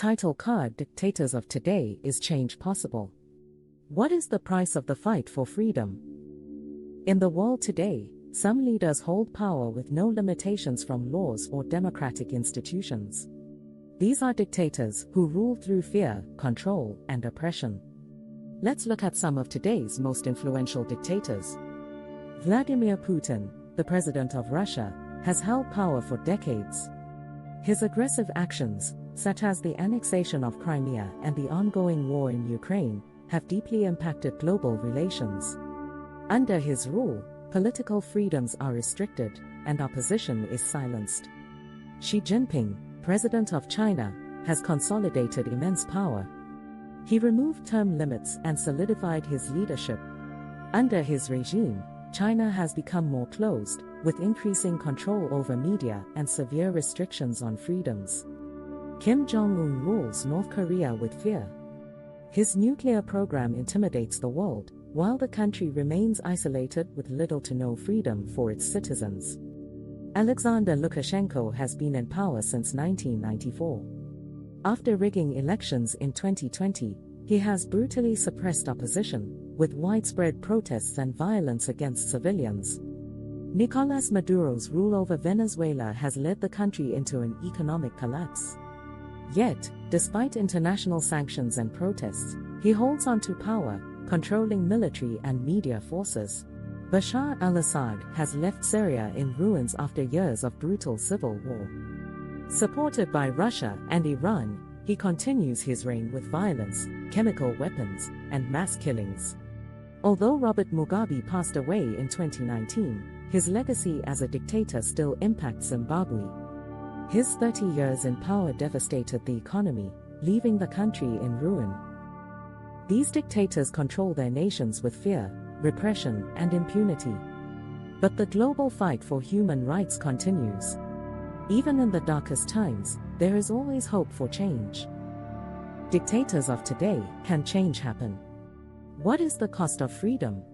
Title card: Dictators of Today, is change possible? What is the price of the fight for freedom? In the world today, some leaders hold power with no limitations from laws or democratic institutions. These are dictators who rule through fear, control, and oppression. Let's look at some of today's most influential dictators. Vladimir Putin, the president of Russia, has held power for decades. His aggressive actions, such as the annexation of Crimea and the ongoing war in Ukraine, have deeply impacted global relations. Under his rule, political freedoms are restricted, and opposition is silenced. Xi Jinping, president of China, has consolidated immense power. He removed term limits and solidified his leadership. Under his regime, China has become more closed, with increasing control over media and severe restrictions on freedoms. Kim Jong-un rules North Korea with fear. His nuclear program intimidates the world, while the country remains isolated with little to no freedom for its citizens. Alexander Lukashenko has been in power since 1994. After rigging elections in 2020, he has brutally suppressed opposition, with widespread protests and violence against civilians. Nicolas Maduro's rule over Venezuela has led the country into an economic collapse. Yet, despite international sanctions and protests, he holds on to power, controlling military and media forces. Bashar al-Assad has left Syria in ruins after years of brutal civil war. Supported by Russia and Iran, he continues his reign with violence, chemical weapons, and mass killings. Although Robert Mugabe passed away in 2019, his legacy as a dictator still impacts Zimbabwe. His 30 years in power devastated the economy, leaving the country in ruin. These dictators control their nations with fear, repression, and impunity. But the global fight for human rights continues. Even in the darkest times, there is always hope for change. Dictators of today: can change happen? What is the cost of freedom?